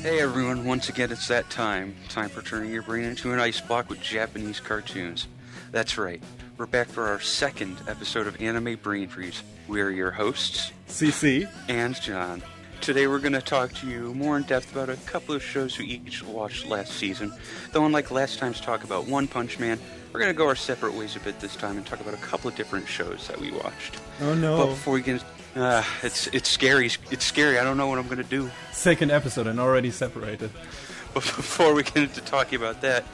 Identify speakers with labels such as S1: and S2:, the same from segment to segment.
S1: Hey everyone, once again it's that time. Time for turning your brain into an ice block with Japanese cartoons. That's right, we're back for our second episode of Anime Brain Freeze. We're your hosts,
S2: CC
S1: and John. Today we're going to talk to you more in depth about a couple of shows we each watched last season. Though unlike last time's talk about One Punch Man, we're going to go our separate ways a bit this time and talk about a couple of different shows that we watched.
S2: Oh no.
S1: But before we get it's scary. It's scary. I don't know what I'm going to do.
S2: Second episode and already separated.
S1: But before we get into talking about that,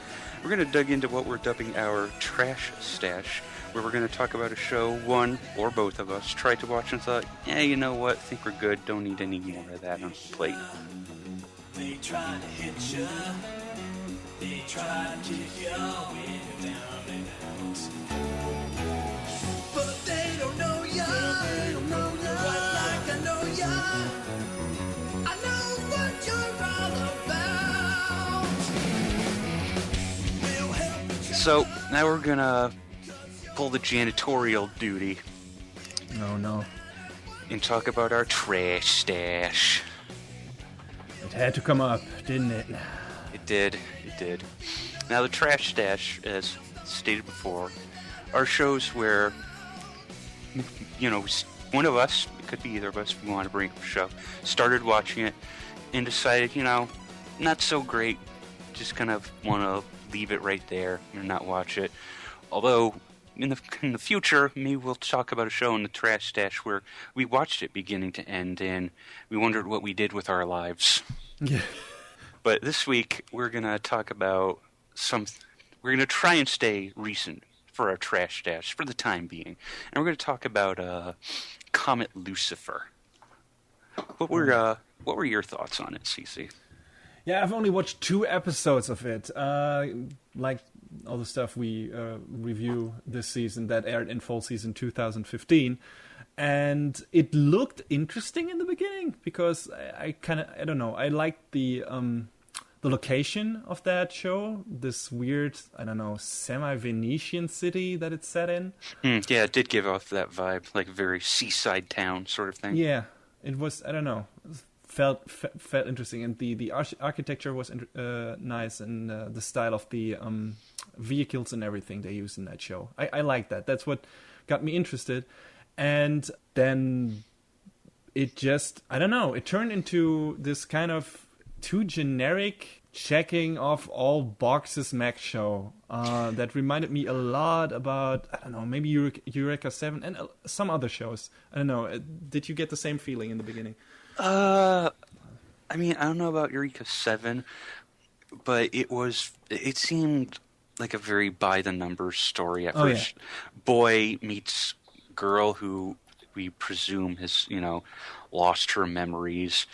S1: we're going to dig into what we're dubbing our Trash Stash, where we're going to talk about a show one or both of us tried to watch and thought, yeah, you know what, think we're good, don't need any more of that on the plate.
S3: They try to hit you, they try to kick you when you're down and out. But they don't know ya, quite like I know ya. I know what you're all about. We'll help each other.
S1: So, now we're going to pull the janitorial duty
S2: Oh no.
S1: and talk about our Trash Stash.
S2: It had to come up, didn't it?
S1: It did. Now, the Trash Stash, as stated before, are shows where, you know, one of us, it could be either of us if we want to bring up a show, started watching it and decided, you know, not so great, just kind of want to leave it right there and not watch it. Although, in the future, maybe we'll talk about a show in the Trash Stash where we watched it beginning to end and we wondered what we did with our lives.
S2: Yeah.
S1: But this week, we're going to talk about we're going to try and stay recent for our Trash Stash for the time being. And we're going to talk about Comet Lucifer. What were your thoughts on it, Cece?
S2: Yeah, I've only watched 2 episodes of it. Like all the stuff we review this season that aired in fall season 2015. And it looked interesting in the beginning because I don't know, I liked the location of that show, this weird, I don't know, semi-Venetian city that it's set in.
S1: Yeah, it did give off that vibe, like a very seaside town sort of thing.
S2: Yeah, it was, I don't know, felt interesting, and the architecture was nice, and the style of the vehicles and everything they used in that show. I like that. That's what got me interested. And then it just, I don't know, it turned into this kind of too generic checking off all boxes mech show that reminded me a lot about, I don't know, maybe Eureka 7 and some other shows. I don't know. Did you get the same feeling in the beginning?
S1: I mean, I don't know about Eureka 7, but it seemed like a very by-the-numbers story at first. Yeah. Boy meets girl who we presume has, you know, lost her memories.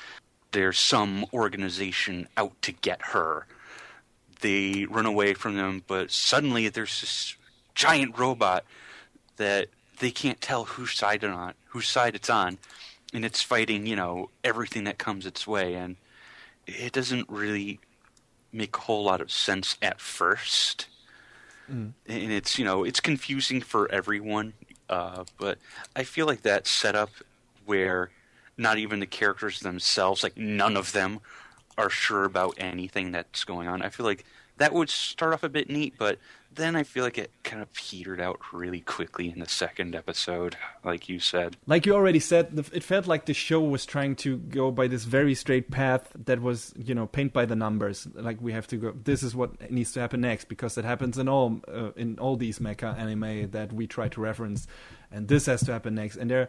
S1: There's some organization out to get her. They run away from them, but suddenly there's this giant robot that they can't tell whose side it's on, and it's fighting, you know, everything that comes its way, and it doesn't really make a whole lot of sense at first. And it's, you know, it's confusing for everyone. But I feel like that setup where not even the characters themselves, like none of them are sure about anything that's going on. I feel like that would start off a bit neat, but then I feel like it kind of petered out really quickly in the second episode, like you said.
S2: Like you already said, it felt like the show was trying to go by this very straight path that was, you know, paint by the numbers. Like we have to go, this is what needs to happen next, because it happens in all these mecha anime that we try to reference, and this has to happen next. And there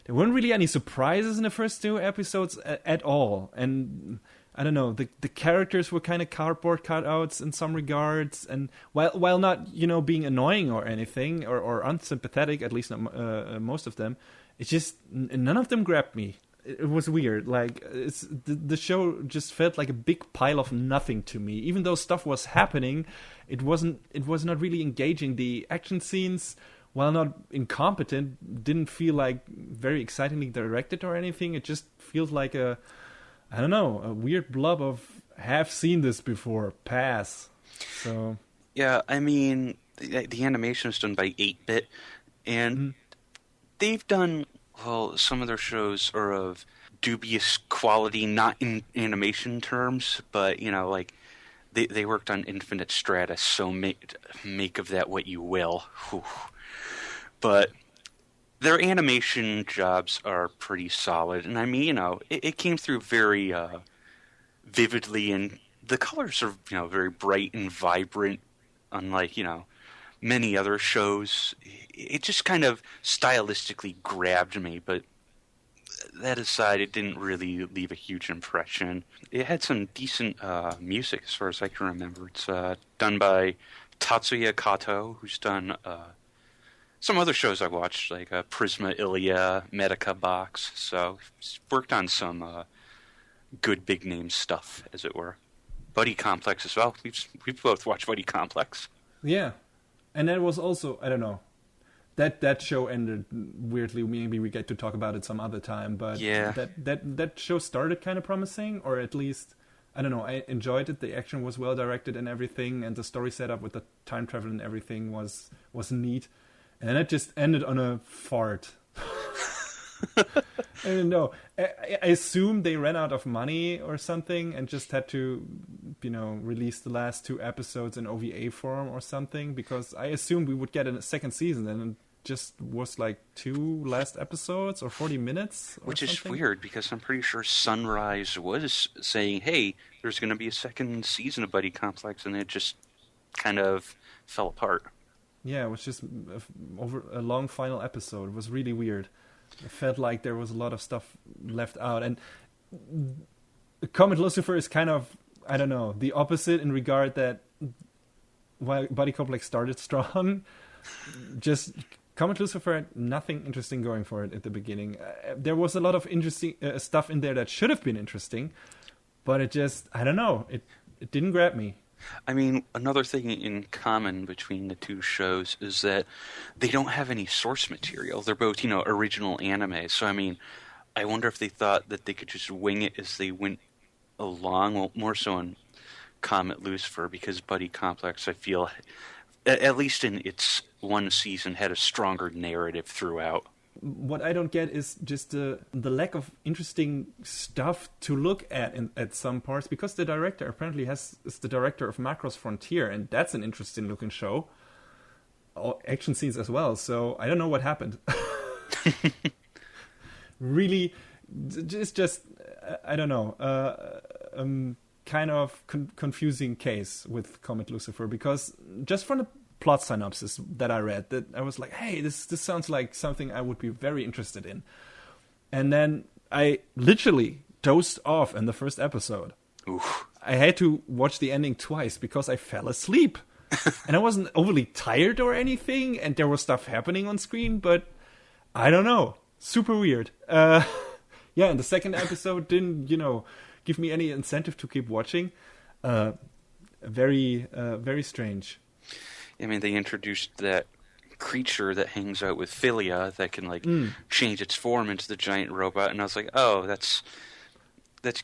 S2: weren't really any surprises in the first 2 episodes at all. And I don't know, the characters were kind of cardboard cutouts in some regards, and while not, you know, being annoying or anything or unsympathetic, at least not, most of them, it's just none of them grabbed me. It was weird. Like the show just felt like a big pile of nothing to me. Even though stuff was happening, it was not really engaging. The action scenes, while not incompetent, didn't feel like very excitingly directed or anything. It just feels like a weird blob of have seen this before, pass. So
S1: yeah, I mean, the animation is done by 8-bit, and they've done, well, some of their shows are of dubious quality, not in animation terms, but like they worked on Infinite Stratus, so make of that what you will. Whew. But their animation jobs are pretty solid, and I mean, it came through very vividly, and the colors are very bright and vibrant, unlike many other shows. It just kind of stylistically grabbed me, but that aside, it didn't really leave a huge impression. It had some decent music, as far as I can remember. It's done by Tatsuya Kato, who's done some other shows I watched, like Prisma Ilia, Medica Box. So he's worked on some good big-name stuff, as it were. Buddy Complex as well. We've both watched Buddy Complex.
S2: Yeah. And that was also, I don't know, that show ended weirdly. Maybe we get to talk about it some other time. But
S1: yeah,
S2: that show started kind of promising, or at least, I don't know, I enjoyed it. The action was well directed and everything, and the story setup with the time travel and everything was neat. And then it just ended on a fart. I don't know. I assume they ran out of money or something and just had to, release the last 2 episodes in OVA form or something, because I assumed we would get a second season, and it just was like 2 last episodes or 40 minutes.
S1: Which is
S2: something.
S1: weird, because I'm pretty sure Sunrise was saying, hey, there's going to be a second season of Buddy Complex, and it just kind of fell apart.
S2: Yeah, it was just over a long final episode. It was really weird. It felt like there was a lot of stuff left out. And Comet Lucifer is kind of, I don't know, the opposite in regard that while Buddy Complex started strong, just Comet Lucifer had nothing interesting going for it at the beginning. There was a lot of interesting stuff in there that should have been interesting, but it just, I don't know, it didn't grab me.
S1: I mean, another thing in common between the two shows is that they don't have any source material. They're both, original anime. So, I mean, I wonder if they thought that they could just wing it as they went along. Well, more so in Comet Lucifer, because Buddy Complex, I feel, at least in its one season, had a stronger narrative throughout.
S2: What I don't get is just the lack of interesting stuff to look at some parts, because the director apparently is the director of Macross Frontier, and that's an interesting looking show. Action scenes as well, so I don't know what happened. Really, it's just, I don't know, kind of confusing case with Comet Lucifer, because just from the plot synopsis that I read, that I was like, hey, this sounds like something I would be very interested in. And then I literally dozed off in the first episode.
S1: Oof.
S2: I had to watch the ending twice because I fell asleep. And I wasn't overly tired or anything, and there was stuff happening on screen, but I don't know. Super weird. And the second episode didn't, give me any incentive to keep watching. Very strange.
S1: I mean, they introduced that creature that hangs out with Philia that can change its form into the giant robot, and I was like, oh, that's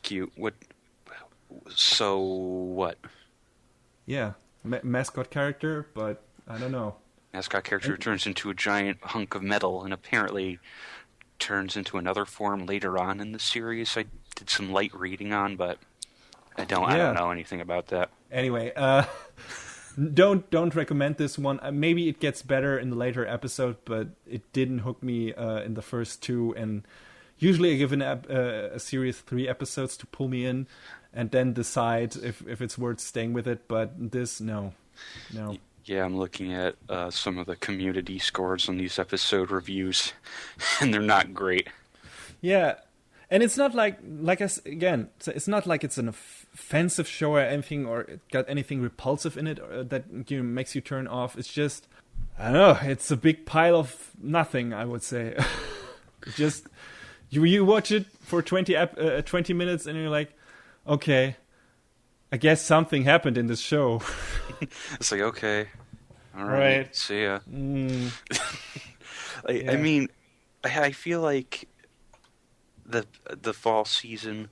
S1: cute. What? So what?
S2: Yeah, mascot character, but I don't know.
S1: Mascot character turns into a giant hunk of metal, and apparently turns into another form later on in the series. I did some light reading on, but I don't know anything about that.
S2: Anyway, Don't recommend this one. Maybe it gets better in the later episode, but it didn't hook me in the first 2. And usually I give a series 3 episodes to pull me in, and then decide if it's worth staying with it. But this, no.
S1: Yeah, I'm looking at some of the community scores on these episode reviews, and they're not great.
S2: Yeah. And it's not it's not like it's an offensive show or anything, or it got anything repulsive in it that makes you turn off. It's just, I don't know, it's a big pile of nothing, I would say. Just, you watch it for 20 minutes and you're like, okay, I guess something happened in this show.
S1: It's like, okay, all right. See ya. I mean, I feel like the fall season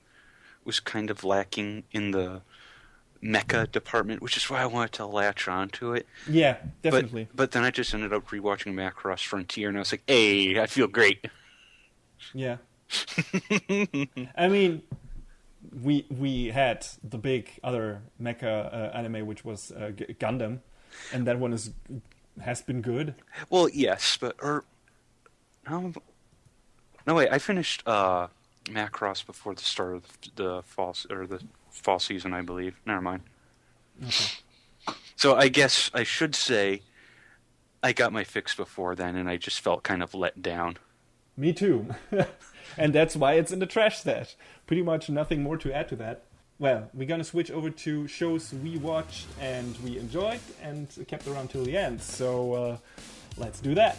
S1: was kind of lacking in the mecha department, which is why I wanted to latch onto it.
S2: Yeah, definitely.
S1: But then I just ended up rewatching Macross Frontier, and I was like, hey, I feel great.
S2: Yeah. I mean, we had the big other mecha anime, which was Gundam, and that one has been good.
S1: Well, yes, but no, no wait. I finished Macross before the start of the fall season, I believe. Never mind.
S2: Okay.
S1: So I guess I should say I got my fix before then, and I just felt kind of let down.
S2: Me too. And that's why it's in the trash stash. Pretty much nothing more to add to that. Well, we're gonna switch over to shows we watched and we enjoyed and kept around till the end. So let's do that.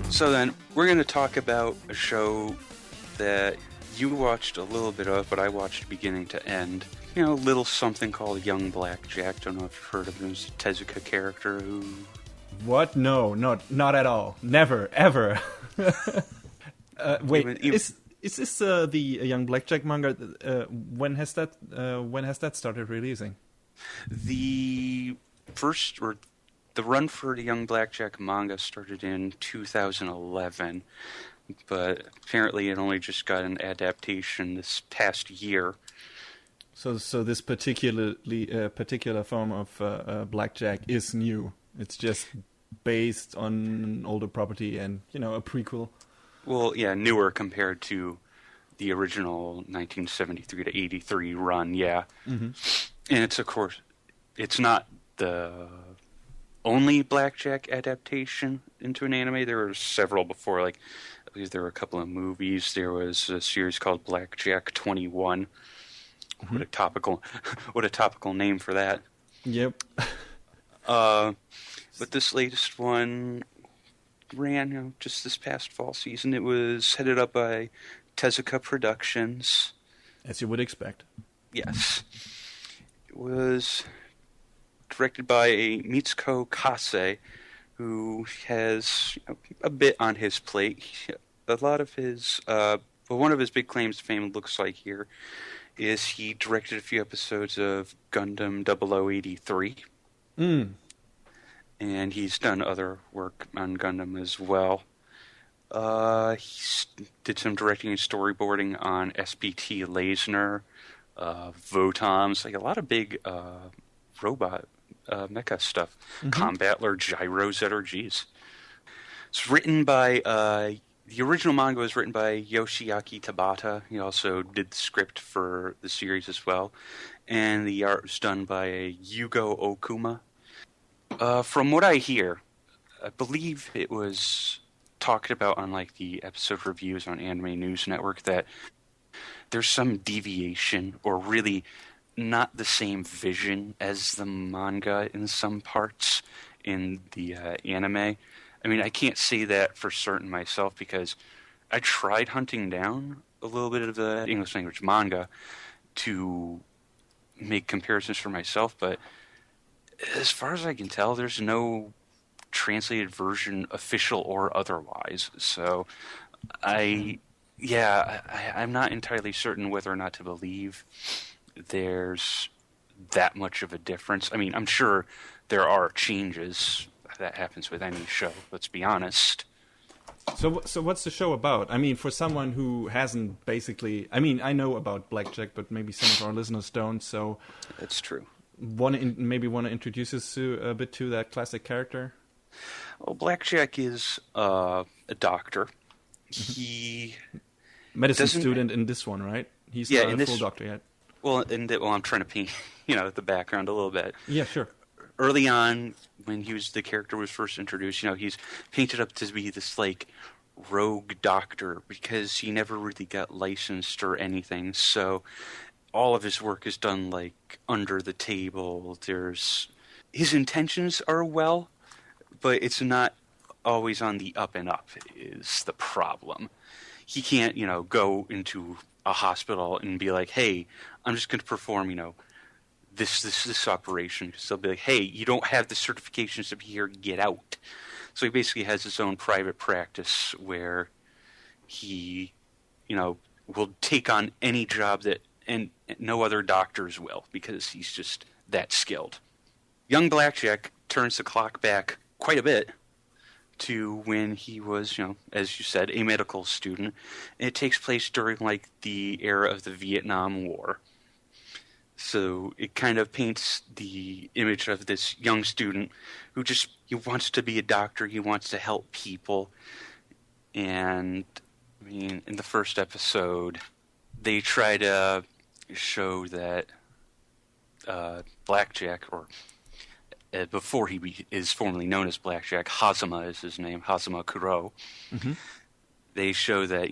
S1: So then, we're going to talk about a show that you watched a little bit of, but I watched beginning to end. You know, a little something called Young Blackjack. Don't know if you've heard of him. He's a Tezuka character who...
S2: What? No, not at all. Never, ever. Wait, is this the Young Blackjack manga? When has that started releasing?
S1: The run for the Young Blackjack manga started in 2011, but apparently it only just got an adaptation this past year.
S2: So this particular form of blackjack is new. It's just based on an older property and, a prequel.
S1: Well, yeah, newer compared to the original 1973 to 83 run, yeah. Mm-hmm. And it's, of course, it's not the only blackjack adaptation into an anime. There were several before, like, I believe there were a couple of movies. There was a series called Blackjack 21. Mm-hmm. What a topical name for that.
S2: Yep.
S1: But this latest one ran, just this past fall season. It was headed up by Tezuka Productions.
S2: As you would expect.
S1: Yes. It was directed by Mitsuko Kase, who has a bit on his plate. A lot of his, one of his big claims to fame, looks like here, is he directed a few episodes of Gundam 0083. And he's done other work on Gundam as well. He did some directing and storyboarding on SPT Lasner, Votoms, like a lot of big robot mecha stuff. Mm-hmm. Combattler, Gyro, ZRGs. It's written by, the original manga was written by Yoshiaki Tabata. He also did the script for the series as well. And the art was done by Yugo Okuma. From what I hear, I believe it was talked about on like the episode reviews on Anime News Network that there's some deviation or really not the same vision as the manga in some parts in the anime. I mean, I can't say that for certain myself because I tried hunting down a little bit of the English language manga to make comparisons for myself, but as far as I can tell, there's no translated version, official or otherwise. So I'm not entirely certain whether or not to believe there's that much of a difference. I mean, I'm sure there are changes. That happens with any show, let's be honest.
S2: So what's the show about? I mean, for someone who hasn't basically... I mean, I know about Blackjack, but maybe some of our listeners don't, so...
S1: That's true.
S2: Maybe want to introduce us a bit to that classic character?
S1: Well, Blackjack is a doctor. He...
S2: Medicine student in this one, right? He's not a full doctor yet.
S1: Well, I'm trying to paint, the background a little bit.
S2: Yeah, sure.
S1: Early on, when the character was first introduced, he's painted up to be this, like, rogue doctor because he never really got licensed or anything, so all of his work is done, like, under the table. His intentions are well, but it's not always on the up and up is the problem. He can't, go into a hospital and be like, hey, I'm just going to perform, this operation. Because they'll be like, hey, you don't have the certifications to be here, get out. So he basically has his own private practice where he, will take on any job that and no other doctors will, because he's just that skilled. Young Blackjack turns the clock back quite a bit to when he was, as you said, a medical student. And it takes place during like the era of the Vietnam War. So it kind of paints the image of this young student who he wants to be a doctor, he wants to help people. And I mean, in the first episode, they try to show that Blackjack, or before he is formerly known as Blackjack, Hazama is his name, Hazama Kuro.
S2: Mm-hmm.
S1: They show that,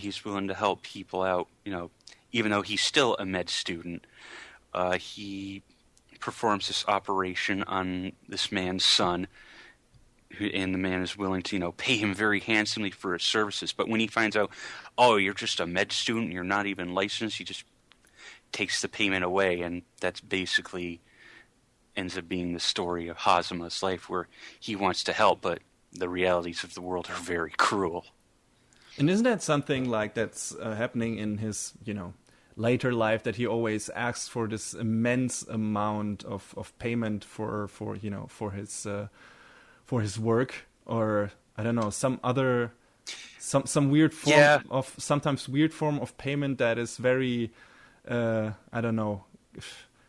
S1: he's willing to help people out, even though he's still a med student. He performs this operation on this man's son, and the man is willing to, pay him very handsomely for his services. But when he finds out, oh, you're just a med student, you're not even licensed, he just takes the payment away, and that's basically ends up being the story of Hazama's life, where he wants to help, but the realities of the world are very cruel.
S2: And isn't that something like that's happening in his, later life, that he always asks for this immense amount of payment for his work, or I don't know, some weird form of sometimes weird form of payment that is very I don't know,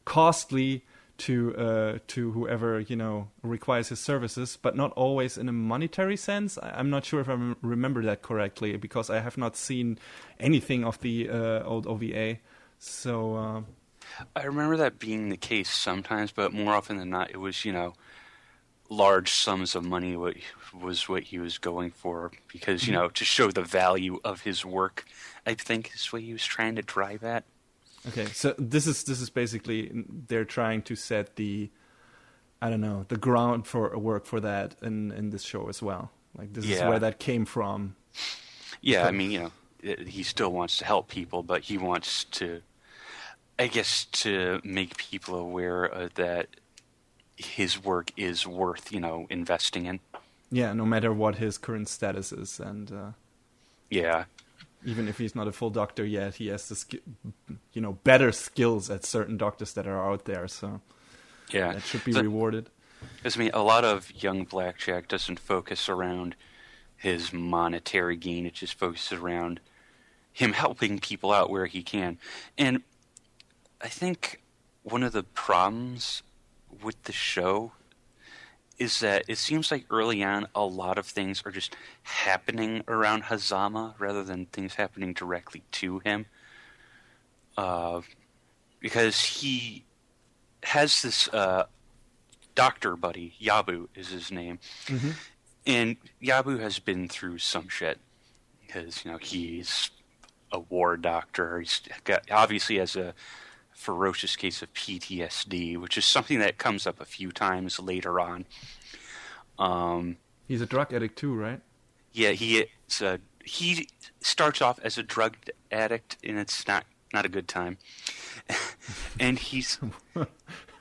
S2: costly to whoever requires his services, but not always in a monetary sense. I'm not sure if I remember that correctly, because I have not seen anything of the old OVA. So
S1: I remember that being the case sometimes, but more often than not, it was large sums of money was what he was going for, because to show the value of his work, I think is what he was trying to drive at.
S2: Okay, so this is basically they're trying to set the ground for a work for that in this show as well. Like this is where that came from.
S1: Yeah, I mean, he still wants to help people, but he wants to, I guess, to make people aware that his work is worth, investing in.
S2: Yeah, no matter what his current status is, and even if he's not a full doctor yet, he has the better skills at certain doctors that are out there. So that should be rewarded.
S1: Because a lot of young Blackjack doesn't focus around his monetary gain; it just focuses around him helping people out where he can. And I think one of the problems with the show is that it seems like early on a lot of things are just happening around Hazama rather than things happening directly to him. Because he has this doctor buddy, Yabu is his name. Mm-hmm. And Yabu has been through some shit. Because, he's a war doctor. He's obviously has a ferocious case of PTSD, which is something that comes up a few times later on.
S2: He's a drug addict too, right?
S1: Yeah, he starts off as a drug addict, and it's not a good time. And he's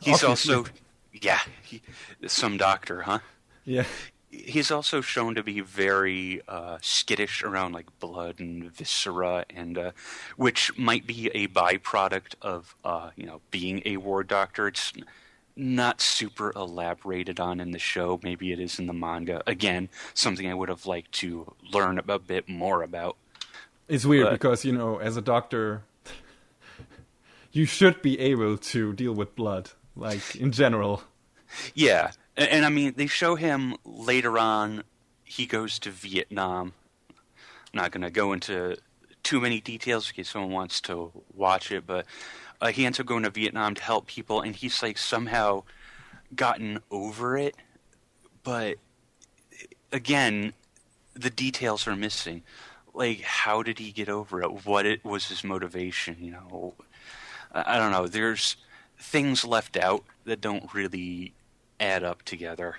S1: also some doctor, huh?
S2: Yeah.
S1: He's also shown to be very skittish around like blood and viscera, and which might be a byproduct of being a war doctor. It's not super elaborated on in the show. Maybe it is in the manga. Again, something I would have liked to learn a bit more about.
S2: It's weird because as a doctor, you should be able to deal with blood, like in general.
S1: Yeah. And I mean, they show him later on, he goes to Vietnam. I'm not going to go into too many details in case someone wants to watch it, but he ends up going to Vietnam to help people, and he's like somehow gotten over it. But again, the details are missing. Like, how did he get over it? What was his motivation? I don't know. There's things left out that don't really add up together.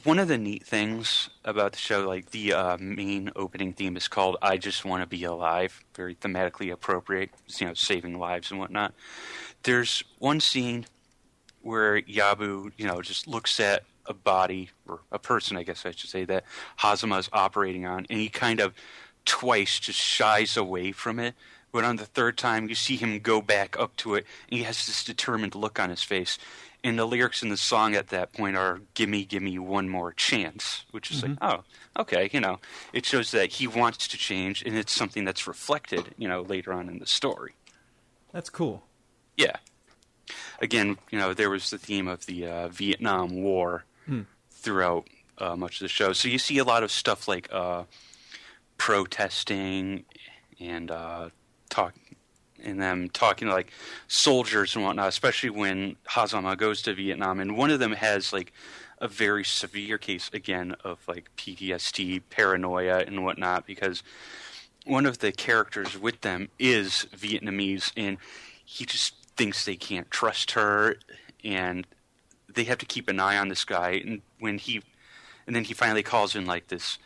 S1: One of the neat things about the show, like the main opening theme is called "I Just Want to Be Alive," very thematically appropriate, saving lives and whatnot. There's one scene where Yabu, just looks at a body, or a person, I guess I should say, that Hazama is operating on, and he kind of twice just shies away from it. But on the third time, you see him go back up to it, and he has this determined look on his face. And the lyrics in the song at that point are, gimme, gimme one more chance, which is like, oh, okay, it shows that he wants to change, and it's something that's reflected, later on in the story.
S2: That's cool.
S1: Yeah. Again, there was the theme of the Vietnam War throughout much of the show. So you see a lot of stuff like protesting and them talking to like soldiers and whatnot, especially when Hazama goes to Vietnam, and one of them has like a very severe case again of like PTSD, paranoia, and whatnot, because one of the characters with them is Vietnamese, and he just thinks they can't trust her, and they have to keep an eye on this guy. And then he finally calls in like this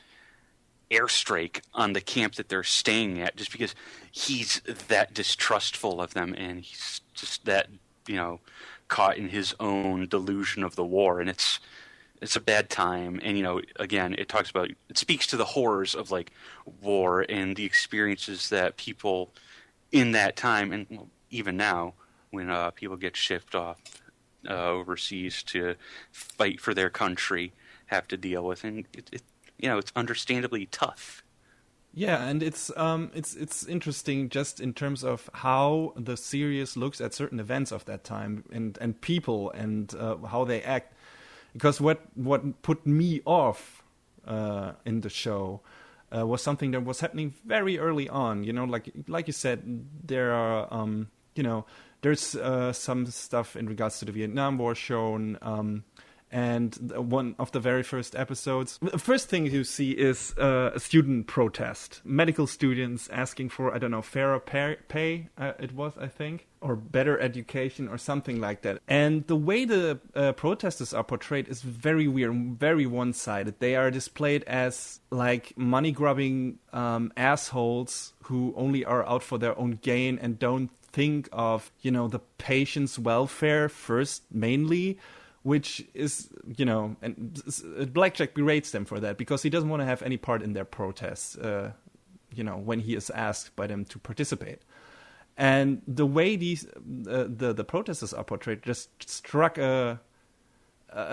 S1: airstrike on the camp that they're staying at, just because he's that distrustful of them, and he's just that caught in his own delusion of the war, and it's a bad time. And again, it speaks to the horrors of like war and the experiences that people in that time, and even now when people get shipped off overseas to fight for their country, have to deal with, and it's understandably tough.
S2: Yeah, and it's interesting just in terms of how the series looks at certain events of that time and people and how they act. Because what put me off in the show was something that was happening very early on. Like you said, there are there's some stuff in regards to the Vietnam War shown. And one of the very first episodes, the first thing you see is a student protest. Medical students asking for, fairer pay, it was, I think, or better education or something like that. And the way the protesters are portrayed is very weird, very one-sided. They are displayed as like money-grubbing assholes who only are out for their own gain and don't think of, the patient's welfare first, mainly. Which is, and Blackjack berates them for that because he doesn't want to have any part in their protests, when he is asked by them to participate. And the way the protesters are portrayed just struck a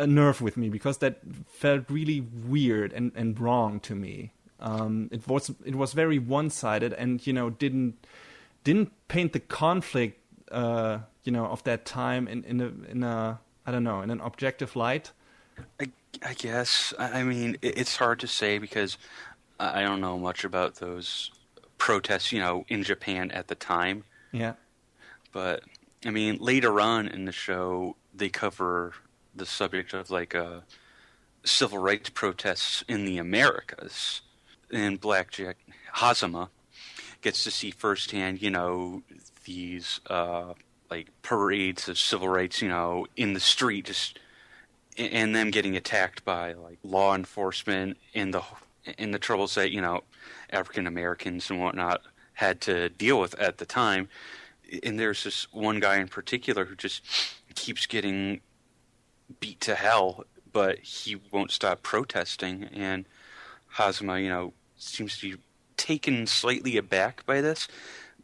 S2: nerve with me, because that felt really weird and wrong to me. It was very one-sided, and didn't paint the conflict of that time in a I don't know, in an objective light.
S1: I guess. I mean, it's hard to say because I don't know much about those protests, in Japan at the time.
S2: Yeah.
S1: But, I mean, later on in the show, they cover the subject of, like, civil rights protests in the Americas. And Blackjack Hazama gets to see firsthand, these like parades of civil rights, in the street, just and them getting attacked by like law enforcement and the troubles that African Americans and whatnot had to deal with at the time. And there's this one guy in particular who just keeps getting beat to hell, but he won't stop protesting. And Hazama, seems to be taken slightly aback by this,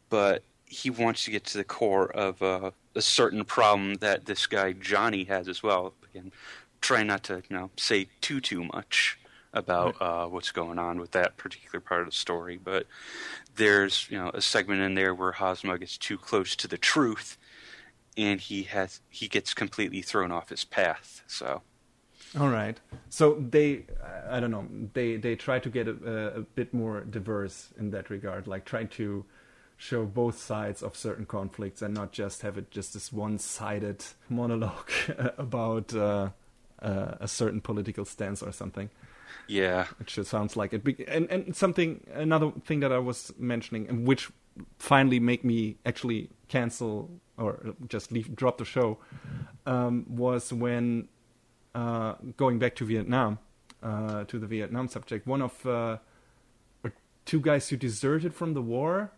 S1: but he wants to get to the core of a certain problem that this guy Johnny has as well. Again, try not to say too much about what's going on with that particular part of the story. But there's a segment in there where Hazama gets too close to the truth, and he gets completely thrown off his path. So.
S2: All right. So they try to get a bit more diverse in that regard, like try to show both sides of certain conflicts and not just have it just this one-sided monologue about a certain political stance or something.
S1: Yeah.
S2: It just sounds like it. Another thing that I was mentioning, and which finally made me actually cancel or just drop the show, was when going back to Vietnam, to the Vietnam subject, one of two guys who deserted from the war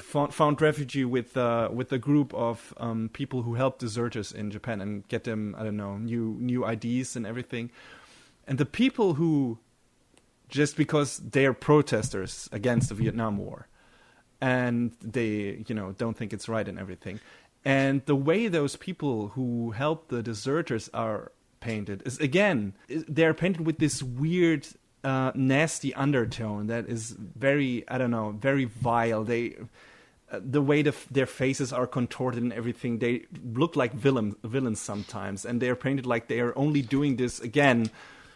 S2: found refuge with a group of people who help deserters in Japan and get them, new IDs and everything. And the people who just because they are protesters against the Vietnam War, and they, don't think it's right and everything. And the way those people who help the deserters are painted is, again, they're painted with this weird, nasty undertone that is very, I don't know, very vile. The way their faces are contorted and everything, they look like villains sometimes, and they're painted like they are only doing this, again,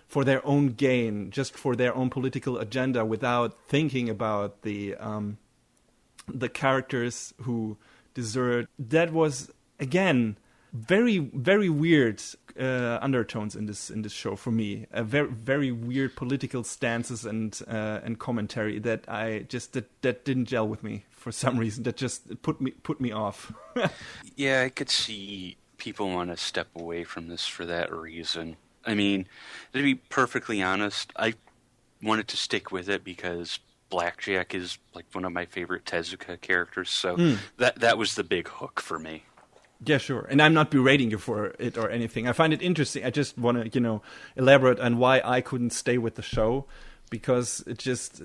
S2: for their own gain, just for their own political agenda, without thinking about the characters who desert. That was, again, very, very weird undertones in this show for me. Very, very weird political stances and commentary that that didn't gel with me for some reason. That just put me off.
S1: Yeah, I could see people want to step away from this for that reason. I mean, to be perfectly honest, I wanted to stick with it because Blackjack is like one of my favorite Tezuka characters, so that was the big hook for me.
S2: Yeah, sure. And I'm not berating you for it or anything. I find it interesting. I just want to, elaborate on why I couldn't stay with the show, because it just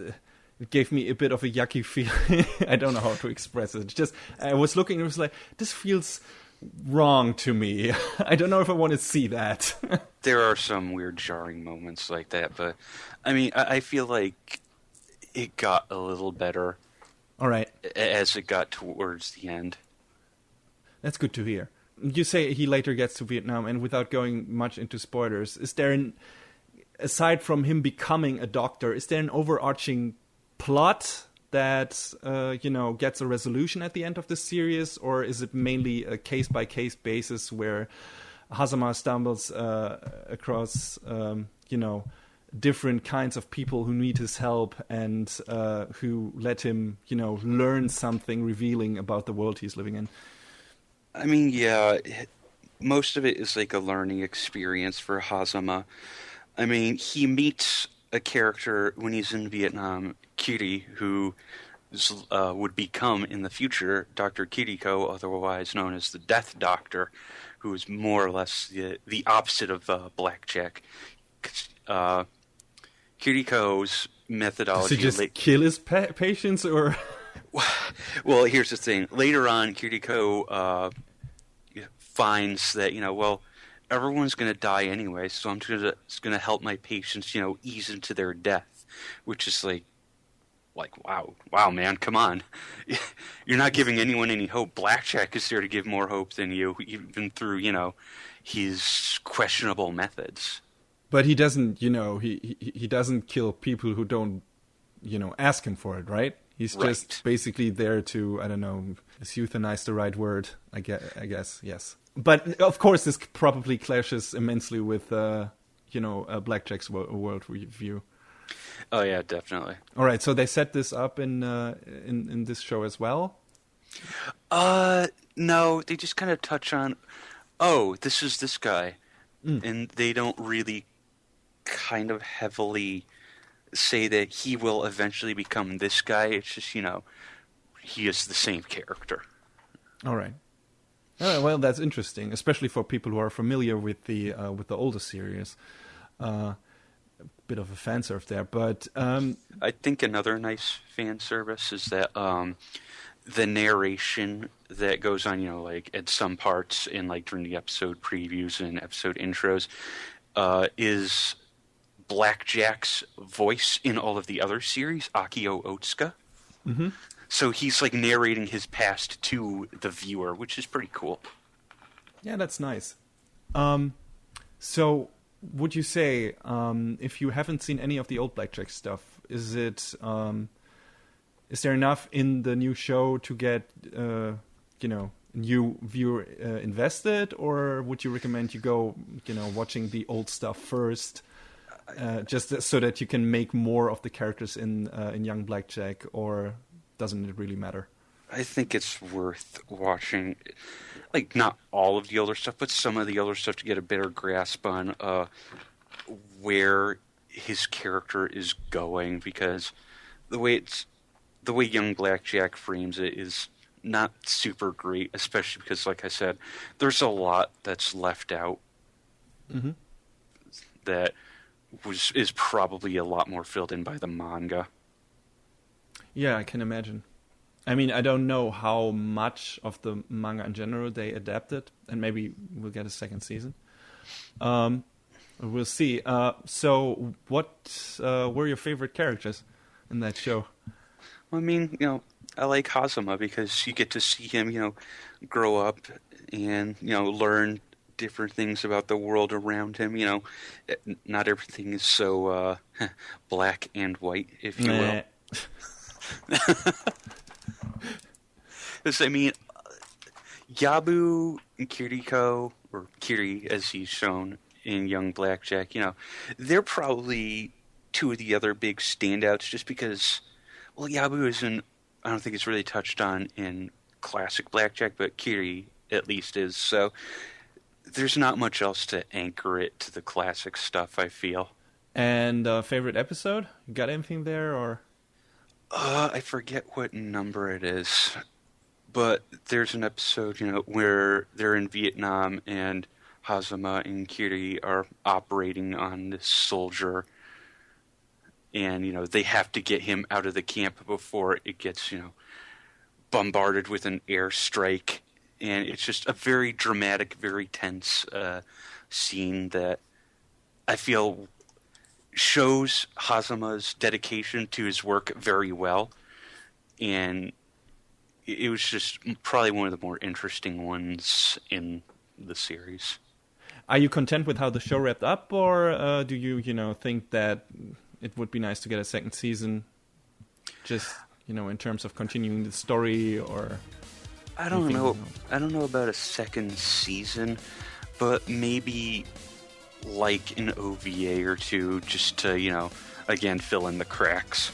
S2: it gave me a bit of a yucky feeling. I don't know how to express it. It's just, I was looking and it was like, this feels wrong to me. I don't know if I want to see that.
S1: There are some weird jarring moments like that, but I mean, I feel like it got a little better.
S2: All right.
S1: As it got towards the end.
S2: That's good to hear. You say he later gets to Vietnam, and without going much into spoilers, is there aside from him becoming a doctor, is there an overarching plot that gets a resolution at the end of the series, or is it mainly a case-by-case basis where Hazama stumbles across different kinds of people who need his help and who let him learn something revealing about the world he's living in?
S1: I mean, yeah, most of it is like a learning experience for Hazama. I mean, he meets a character when he's in Vietnam, Kiri, who would become in the future Dr. Kiriko, otherwise known as the Death Doctor, who is more or less the opposite of Blackjack. Kiriko's methodology...
S2: Does he just kill his patients, or...
S1: Well, here's the thing. Later on, Kiriko finds that, everyone's going to die anyway, so I'm just going to help my patients, ease into their death, which is like, wow, man, come on. You're not giving anyone any hope. Blackjack is there to give more hope than you, even through, his questionable methods.
S2: But he doesn't, he doesn't kill people who don't, ask him for it, right? He's just basically there to, I don't know, is euthanize the right word? I guess, yes. But, of course, this probably clashes immensely with, Blackjack's worldview.
S1: Oh, yeah, definitely.
S2: All right, so they set this up in this show as well?
S1: No, they just kind of touch on, this is this guy. And they don't really kind of heavily say that he will eventually become this guy. It's just, he is the same character.
S2: All right. Well, that's interesting, especially for people who are familiar with the older series. Bit of a fan serve there, but
S1: I think another nice fan service is that the narration that goes on, at some parts in during the episode previews and episode intros, is Blackjack's voice in all of the other series, Akio Otsuka.
S2: Mm-hmm.
S1: So he's narrating his past to the viewer, which is pretty cool.
S2: Yeah, that's nice. So would you say, if you haven't seen any of the old Blackjack stuff, is there enough in the new show to get new viewer invested, or would you recommend you go watching the old stuff first, just so that you can make more of the characters in Young Blackjack, or doesn't it really matter?
S1: I think it's worth watching, not all of the older stuff, but some of the older stuff to get a better grasp on where his character is going, because the way Young Blackjack frames it is not super great, especially because, like I said, there's a lot that's left out.
S2: Mm-hmm.
S1: That is probably a lot more filled in by the manga.
S2: Yeah, I can imagine. I mean, I don't know how much of the manga in general they adapted, and maybe we'll get a second season. We'll see. So, what were your favorite characters in that show?
S1: I mean, I like Hazama because you get to see him, grow up and, learn different things about the world around him. Not everything is so black and white, if you will. Because, I mean, Yabu and Kiriko, or Kiri as he's shown in Young Blackjack, they're probably two of the other big standouts just because, well, Yabu isn't, I don't think it's really touched on in classic Blackjack, but Kiri at least is. So there's not much else to anchor it to the classic stuff, I feel.
S2: And favorite episode? You got anything there, or?
S1: I forget what number it is, but there's an episode, where they're in Vietnam and Hazama and Kiri are operating on this soldier, and, they have to get him out of the camp before it gets, bombarded with an airstrike, and it's just a very dramatic, very tense scene that I feel shows Hazama's dedication to his work very well, and it was just probably one of the more interesting ones in the series.
S2: Are you content with how the show wrapped up, or do you, think that it would be nice to get a second season, just, in terms of continuing the story, or?
S1: I don't know. I don't know about a second season, but maybe like an OVA or two, just to, again, fill in the cracks.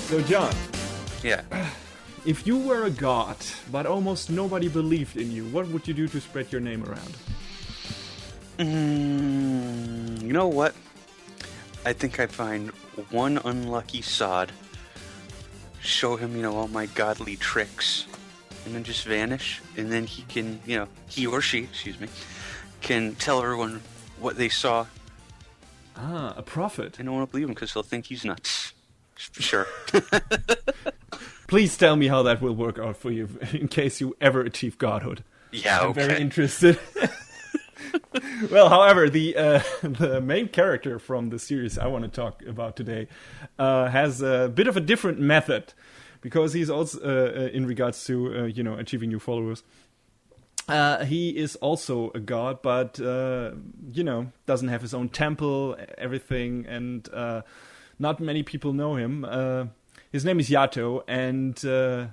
S2: So, John.
S1: Yeah.
S2: If you were a god, but almost nobody believed in you, what would you do to spread your name around?
S1: You know what? I think I'd find one unlucky sod, show him, all my godly tricks, and then just vanish. And then he can, he or she, can tell everyone what they saw.
S2: Ah, a prophet.
S1: And no one will believe him because they'll think he's nuts. Sure.
S2: Please tell me how that will work out for you in case you ever achieve godhood.
S1: Yeah,
S2: I'm
S1: okay.
S2: very interested. Well, however, the main character from the series I want to talk about today has a bit of a different method, because he's also, in regards to, achieving new followers, he is also a god, but, doesn't have his own temple, everything, and not many people know him. His name is Yato, and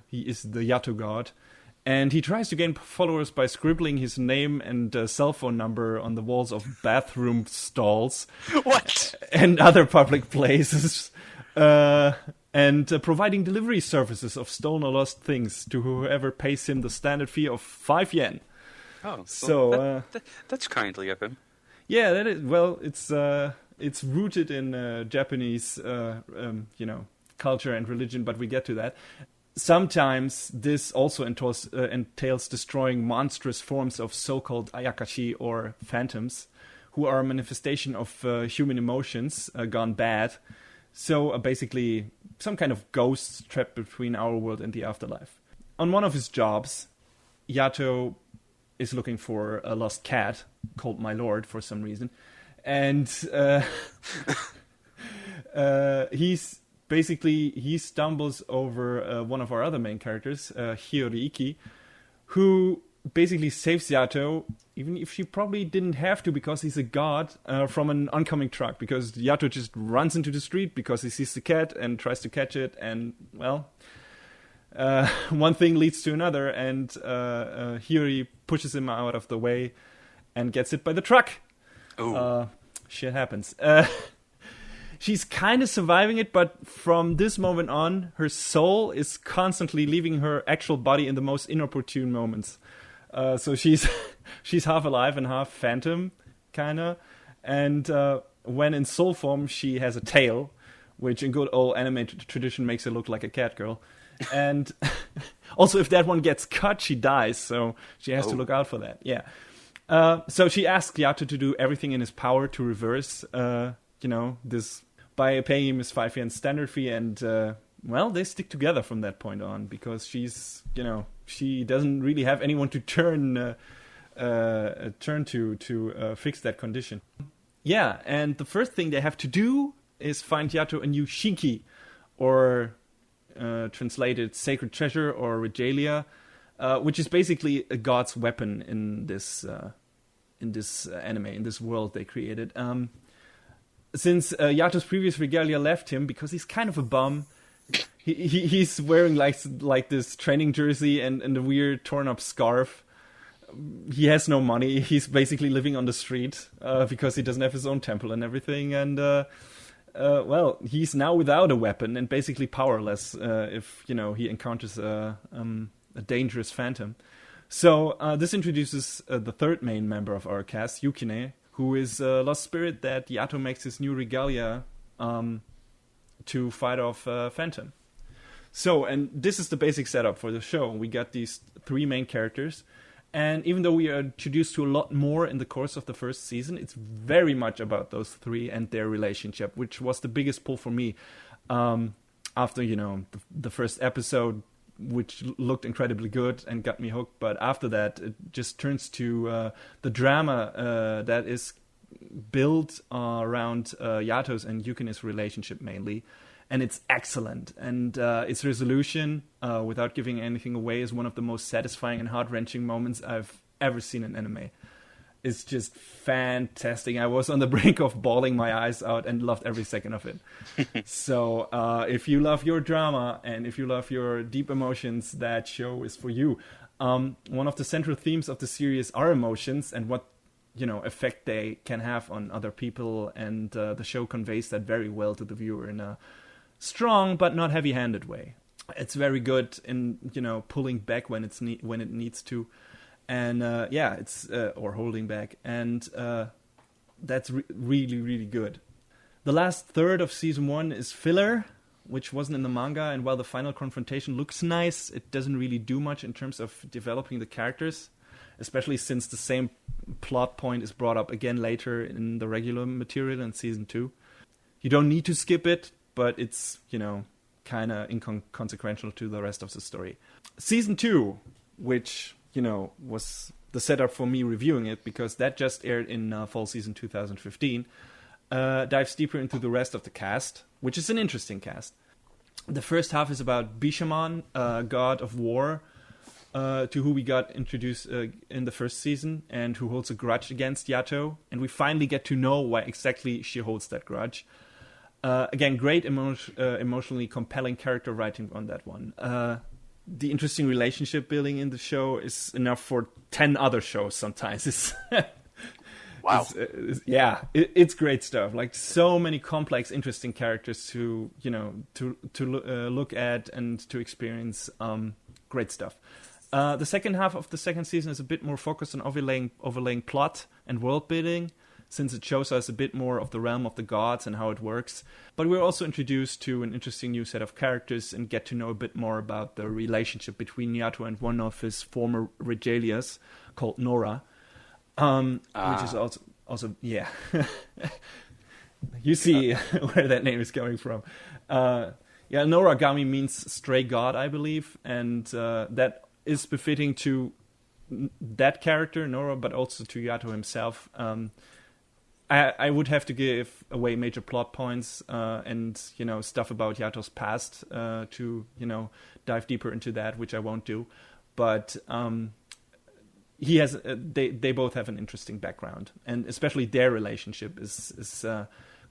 S2: he is the Yato god. And he tries to gain followers by scribbling his name and cell phone number on the walls of bathroom stalls.
S1: What?
S2: And other public places. And providing delivery services of stolen or lost things to whoever pays him the standard fee of 5 yen.
S1: Oh,
S2: so
S1: that's kindly of him.
S2: Yeah, that is. Well, it's rooted in Japanese, culture and religion, but we get to that. Sometimes this also entails destroying monstrous forms of so-called ayakashi, or phantoms, who are a manifestation of human emotions gone bad. So basically some kind of ghosts trapped between our world and the afterlife. On one of his jobs, Yato is looking for a lost cat called My Lord for some reason. And he stumbles over one of our other main characters, Hiyori, who basically saves Yato, even if she probably didn't have to, because he's a god, from an oncoming truck. Because Yato just runs into the street because he sees the cat and tries to catch it, and, well, one thing leads to another, and Hiyori pushes him out of the way and gets hit by the truck. Shit happens. She's kind of surviving it, but from this moment on, her soul is constantly leaving her actual body in the most inopportune moments. So she's half alive and half phantom. kinda. And when in soul form, she has a tail, which in good old anime tradition makes her look like a cat girl. And also, if that one gets cut, she dies, so she has to look out for that. Yeah. So she asks Yato to do everything in his power to reverse, this by paying him his 5 yen standard fee, and they stick together from that point on because she's, she doesn't really have anyone to turn to fix that condition. Yeah, and the first thing they have to do is find Yato a new shinki, or translated sacred treasure or regalia, which is basically a god's weapon in this anime, in this world they created. Since Yato's previous regalia left him because he's kind of a bum, he's wearing like this training jersey and a weird torn up scarf. He has no money. He's basically living on the street because he doesn't have his own temple and everything. And he's now without a weapon and basically powerless if he encounters a dangerous phantom. So this introduces the third main member of our cast, Yukine, who is a lost spirit that Yato makes his new regalia to fight off Phantom. So, and this is the basic setup for the show. We got these 3 main characters, and even though we are introduced to a lot more in the course of the first season, it's very much about those 3 and their relationship, which was the biggest pull for me after, the first episode, which looked incredibly good and got me hooked. But after that, it just turns to the drama that is built around Yato's and Yukine's relationship mainly. And it's excellent. And its resolution, without giving anything away, is one of the most satisfying and heart-wrenching moments I've ever seen in anime. It's just fantastic. I was on the brink of bawling my eyes out and loved every second of it. So if you love your drama and if you love your deep emotions, that show is for you. One of the central themes of the series are emotions and what effect they can have on other people, and the show conveys that very well to the viewer in a strong but not heavy-handed way. It's very good in pulling back when it needs to. And it's or holding back, and that's really, really good. The last third of season 1 is filler, which wasn't in the manga, and while the final confrontation looks nice, it doesn't really do much in terms of developing the characters, especially since the same plot point is brought up again later in the regular material in season 2. You don't need to skip it, but it's, kind of inconsequential to the rest of the story. Season 2, which was the setup for me reviewing it, because that just aired in fall season 2015, dives deeper into the rest of the cast, which is an interesting cast. The first half is about Bishamon, god of war, to who we got introduced in the first season, and who holds a grudge against Yato, and we finally get to know why exactly she holds that grudge. Again, great emotionally compelling character writing on that one. The interesting relationship building in the show is enough for 10 other shows sometimes. It's
S1: wow.
S2: It's great stuff. Like, so many complex, interesting characters to look at and to experience. Great stuff. The second half of the second season is a bit more focused on overlaying plot and world building, since it shows us a bit more of the realm of the gods and how it works. But we're also introduced to an interesting new set of characters and get to know a bit more about the relationship between Yato and one of his former regalias called Nora, which is also yeah. You see where that name is coming from. Noragami means stray god, I believe, and that is befitting to that character, Nora, but also to Yato himself. I would have to give away major plot points and stuff about Yato's past to dive deeper into that, which I won't do. But he has they both have an interesting background, and especially their relationship is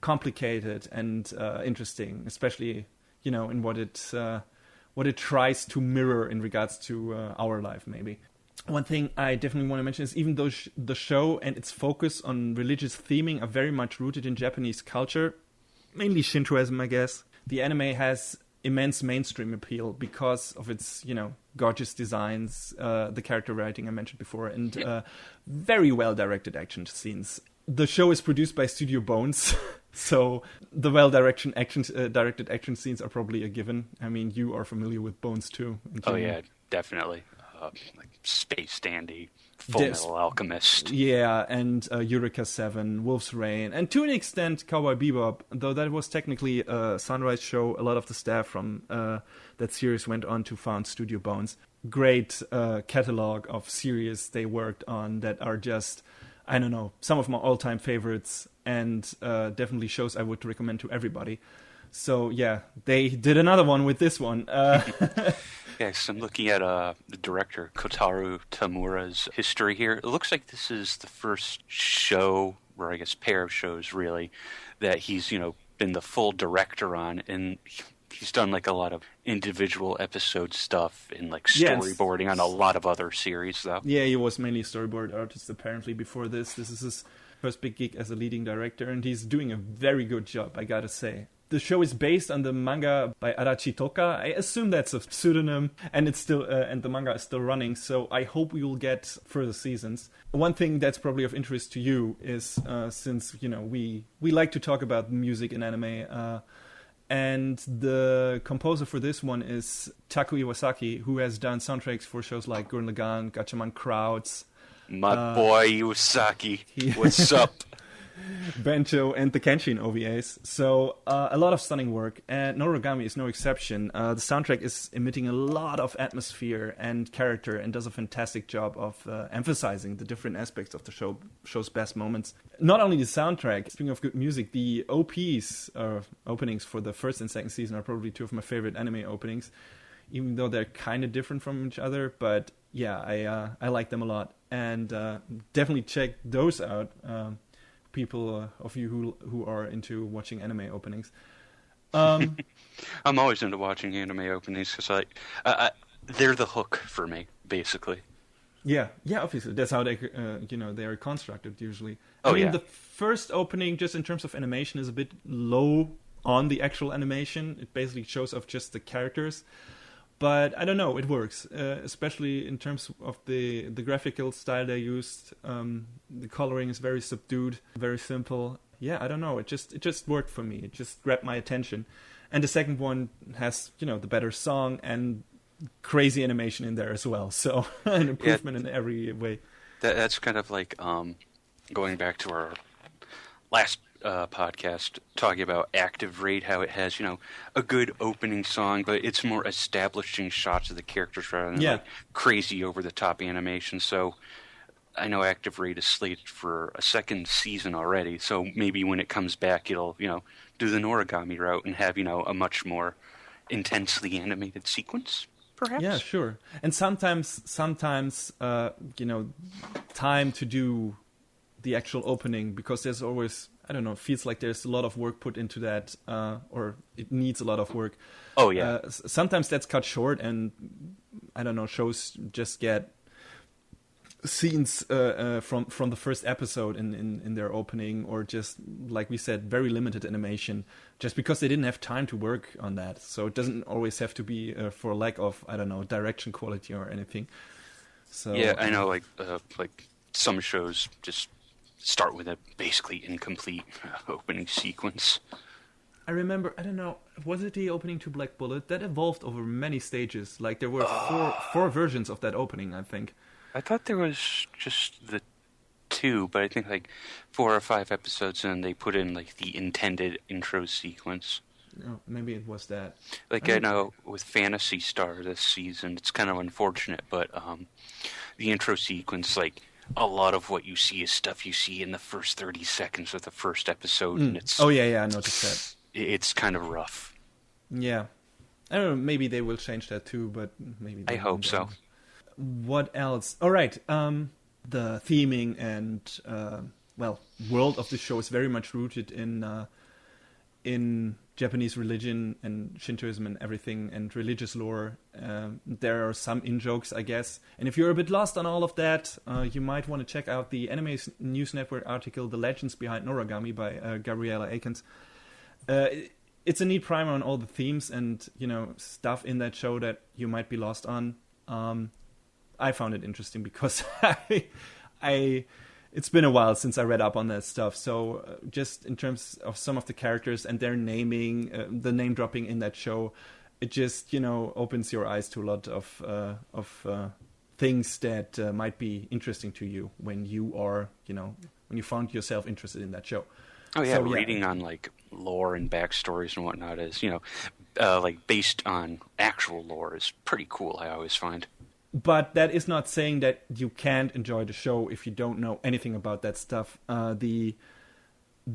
S2: complicated and interesting, especially in what it tries to mirror in regards to our life, maybe. One thing I definitely want to mention is, even though the show and its focus on religious theming are very much rooted in Japanese culture, mainly Shintoism, I guess, the anime has immense mainstream appeal because of its, gorgeous designs, the character writing I mentioned before, and very well-directed action scenes. the show is produced by Studio Bones, so the well-directed action scenes are probably a given. I mean, you are familiar with Bones too.
S1: Oh yeah, definitely. Like Space Dandy, Full Metal Alchemist.
S2: Yeah, and Eureka 7, Wolf's Rain, and to an extent Cowboy Bebop, though that was technically a Sunrise show. A lot of the staff from that series went on to found Studio Bones. Great catalog of series they worked on that are just, I don't know, some of my all-time favorites, and definitely shows I would recommend to everybody. So yeah, they did another one with this one.
S1: Yes, I'm looking at the director Kotaro Tamura's history here. It looks like this is the first show, or I guess pair of shows really, that he's been the full director on, and he's done like a lot of individual episode stuff and like storyboarding on a lot of other series though.
S2: Yeah, he was mainly storyboard artist apparently before this. This is his first big gig as a leading director, and he's doing a very good job, I gotta say. The show is based on the manga by Arachi Toka. I assume that's a pseudonym, and it's still and the manga is still running. So I hope we will get further seasons. One thing that's probably of interest to you is since we like to talk about music in anime, and the composer for this one is Taku Iwasaki, who has done soundtracks for shows like Gurren Lagann, Gatchaman Crowds.
S1: My boy Iwasaki, what's up?
S2: Bencho and the Kenshin OVAs. So a lot of stunning work, and Noragami is no exception. The soundtrack is emitting a lot of atmosphere and character, and does a fantastic job of emphasizing the different aspects of the show's best moments. Not only the soundtrack, speaking of good music, the OPs, openings for the first and second season, are probably two of my favorite anime openings, even though they're kind of different from each other. But yeah, I like them a lot, and definitely check those out. People of you who are into watching anime openings.
S1: I'm always into watching anime openings because they're the hook for me, basically.
S2: Yeah, obviously that's how they they are constructed usually.
S1: I
S2: mean, the first opening, just in terms of animation, is a bit low on the actual animation. It basically shows off just the characters. But I don't know, it works, especially in terms of the graphical style they used. The coloring is very subdued, very simple. Yeah, I don't know, it just worked for me. It just grabbed my attention. And the second one has, the better song and crazy animation in there as well. So an improvement in every way.
S1: That's kind of like going back to our last podcast talking about Active Raid, how it has a good opening song, but it's more establishing shots of the characters rather than like crazy over the top animation. So I know Active Raid is slated for a second season already, so maybe when it comes back it'll do the Noragami route and have a much more intensely animated sequence, perhaps.
S2: Yeah, sure. And sometimes time to do the actual opening, because there's always, I don't know, it feels like there's a lot of work put into that, or it needs a lot of work.
S1: Oh, yeah.
S2: Sometimes that's cut short, and, I don't know, shows just get scenes from the first episode in their opening, or just, like we said, very limited animation, just because they didn't have time to work on that. So it doesn't always have to be for lack of, I don't know, direction quality or anything. So
S1: yeah, I know, like some shows just start with a basically incomplete opening sequence.
S2: I remember, I don't know, was it the opening to Black Bullet? That evolved over many stages. Like, there were four versions of that opening, I think.
S1: I thought there was just the two, but I think like 4 or 5 episodes in, they put in like the intended intro sequence.
S2: Oh, maybe it was that.
S1: Like, I know with Phantasy Star this season, it's kind of unfortunate, but the intro sequence, like, a lot of what you see is stuff you see in the first 30 seconds of the first episode, and it's...
S2: Oh, yeah, I noticed that.
S1: It's kind of rough.
S2: Yeah. I don't know, maybe they will change that too, but maybe...
S1: I hope so.
S2: What else? All right, the theming and, world of the show is very much rooted in Japanese religion and Shintoism and everything, and religious lore. There are some in-jokes, I guess. And if you're a bit lost on all of that, you might want to check out the Anime News Network article, The Legends Behind Noragami, by Gabriella Akins. It's a neat primer on all the themes and, stuff in that show that you might be lost on. I found it interesting because I it's been a while since I read up on that stuff. So just in terms of some of the characters and their naming, the name dropping in that show, it just, opens your eyes to a lot of things that might be interesting to you when you are, when you found yourself interested in that show.
S1: Oh yeah,
S2: So,
S1: reading on like lore and backstories and whatnot is, like based on actual lore is pretty cool. I always find.
S2: But that is not saying that you can't enjoy the show if you don't know anything about that stuff. The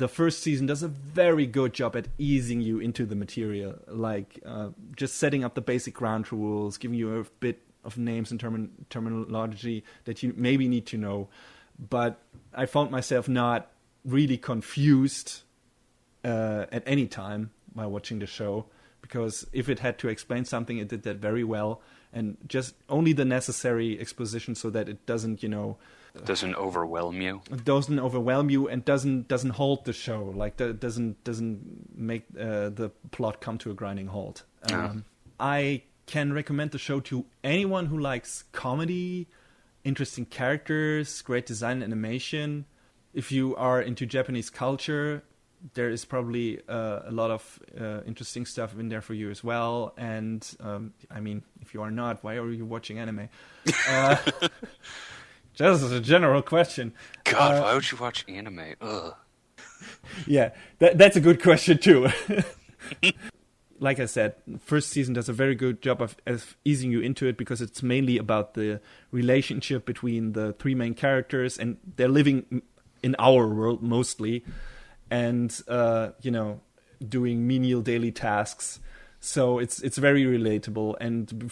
S2: first season does a very good job at easing you into the material, like just setting up the basic ground rules, giving you a bit of names and terminology that you maybe need to know. But I found myself not really confused at any time while watching the show, because if it had to explain something, it did that very well, and just only the necessary exposition so that it doesn't,
S1: doesn't overwhelm you.
S2: Doesn't overwhelm you and doesn't halt the show, like doesn't make the plot come to a grinding halt. I can recommend the show to anyone who likes comedy, interesting characters, great design and animation. If you are into Japanese culture, there is probably a lot of interesting stuff in there for you as well. And if you are not, why are you watching anime? Just as a general question.
S1: God, why would you watch anime? Ugh.
S2: Yeah, that's a good question too. Like I said, first season does a very good job of easing you into it, because it's mainly about the relationship between the three main characters, and they're living in our world mostly, and doing menial daily tasks. So it's very relatable, and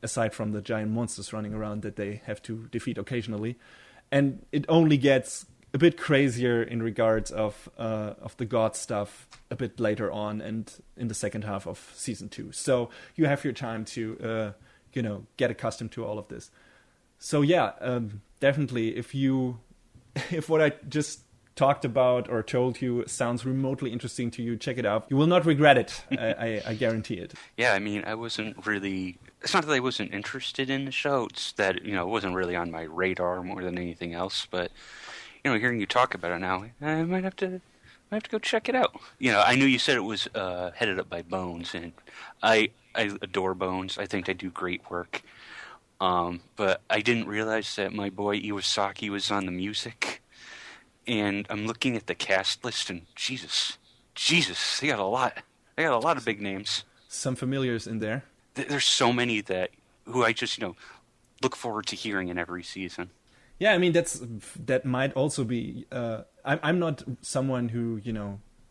S2: aside from the giant monsters running around that they have to defeat occasionally, and it only gets a bit crazier in regards of the god stuff a bit later on and in the second half of season 2. So you have your time to get accustomed to all of this. So yeah, definitely if what I just talked about or told you sounds remotely interesting to you, check it out. You will not regret it. I guarantee it.
S1: Yeah, I wasn't really... It's not that I wasn't interested in the show. It's that, it wasn't really on my radar more than anything else. But, hearing you talk about it now, I might have to go check it out. I knew you said it was headed up by Bones, and I adore Bones. I think they do great work. But I didn't realize that my boy Iwasaki was on the music. And I'm looking at the cast list, and Jesus, they got a lot. They got a lot of big names.
S2: Some familiars in there.
S1: There's so many who I just look forward to hearing in every season.
S2: Yeah, that might also be. I'm not someone who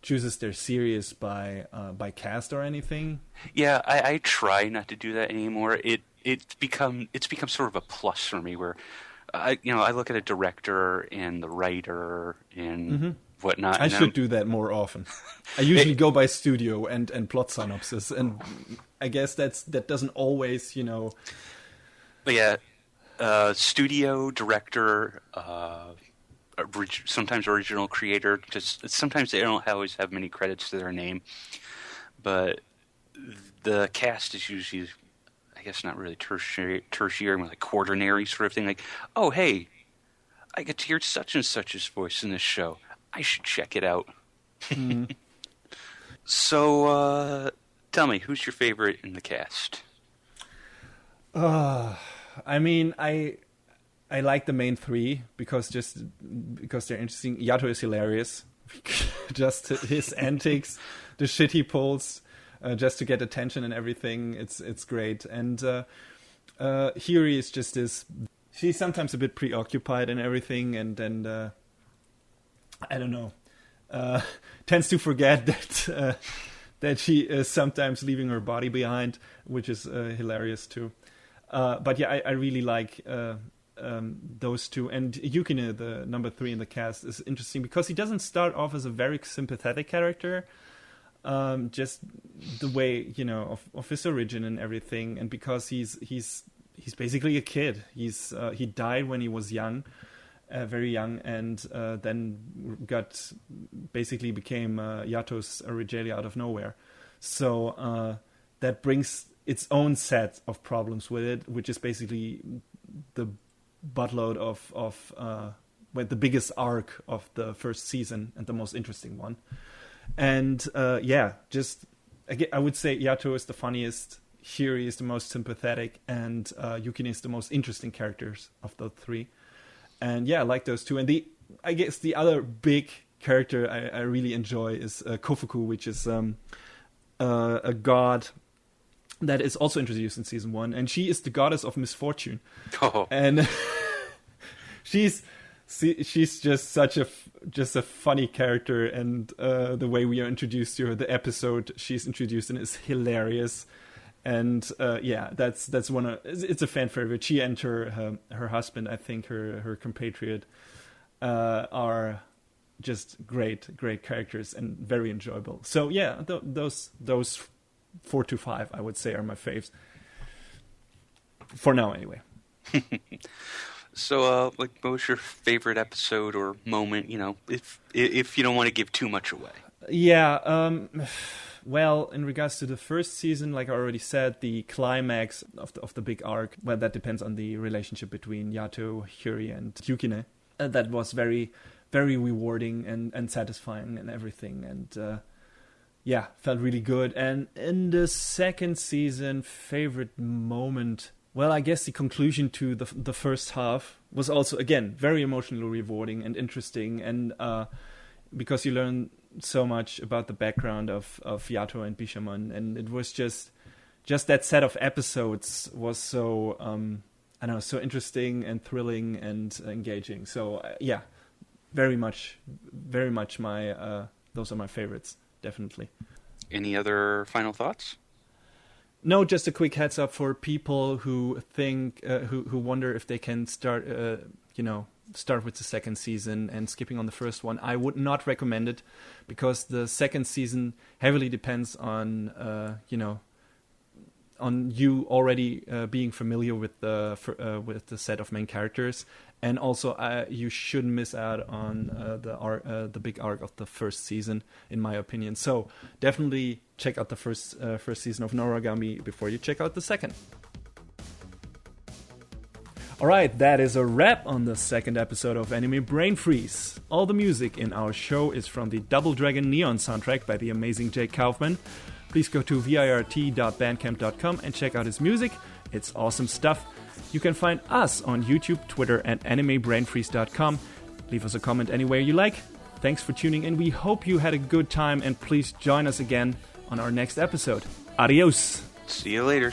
S2: chooses their series by cast or anything.
S1: Yeah, I try not to do that anymore. It's become sort of a plus for me where. I look at a director and the writer and whatnot.
S2: I should do that more often. I usually go by studio and plot synopsis, and I guess that doesn't always,
S1: But yeah, studio, director, sometimes original creator. Just sometimes they don't always have many credits to their name, but the cast is usually. I guess not really tertiary, like quaternary sort of thing. Like, oh, hey, I get to hear such and such's voice in this show. I should check it out.
S2: Mm.
S1: So, tell me, who's your favorite in the cast?
S2: I like the main three because they're interesting. Yato is hilarious. Just his antics, the shit he pulls. Just to get attention and everything, it's great. And Hiri is just this. She's sometimes a bit preoccupied and everything, and I don't know, tends to forget that she is sometimes leaving her body behind, which is hilarious too. But yeah, I really like those two. And Yukine, the number 3 in the cast, is interesting because he doesn't start off as a very sympathetic character. Just the way of his origin and everything, and because he's basically a kid. He died when he was young, very young, and then became Yato's regalia out of nowhere. So that brings its own set of problems with it, which is basically the buttload of the biggest arc of the first season and the most interesting one. And just again, I would say Yato is the funniest, Hiri is the most sympathetic, and Yukine is the most interesting characters of the three. And I like those two. And I guess the other big character I really enjoy is Kofuku, which is a god that is also introduced in season 1, and she is the goddess of misfortune. And she's just such a funny character, and the way we are introduced to her, the episode she's introduced in is hilarious. And that's one of, it's a fan favorite. She and her husband, I think her compatriot, are just great characters and very enjoyable. So those 4 to 5 I would say are my faves for now anyway.
S1: So what was your favorite episode or moment, if you don't want to give too much away?
S2: Well, in regards to the first season, like I already said, the climax of the big arc, well, that depends on the relationship between Yato, Hiri, and Yukine. That was very, very rewarding and satisfying and everything. And felt really good. And in the second season, favorite moment, well, I guess the conclusion to the first half was also, again, very emotionally rewarding and interesting. And because you learn so much about the background of Yato and Bishamon, and it was just that set of episodes was so so interesting and thrilling and engaging. So very much my those are my favorites, definitely.
S1: Any other final thoughts?
S2: No, just a quick heads up for people who think who wonder if they can start with the second season and skipping on the first one. I would not recommend it, because the second season heavily depends on on you already being familiar with the set of main characters, and also you shouldn't miss out on the big arc of the first season, in my opinion. So definitely check out the first season of Noragami before you check out the second. Alright, that is a wrap on the second episode of Anime Brain Freeze. All the music in our show is from the Double Dragon Neon soundtrack by the amazing Jake Kaufman. Please go to virt.bandcamp.com and check out his music. It's awesome stuff. You can find us on YouTube, Twitter, and animebrainfreeze.com. Leave us a comment anywhere you like. Thanks for tuning in. We hope you had a good time, and please join us again on our next episode. Adios.
S1: See you later.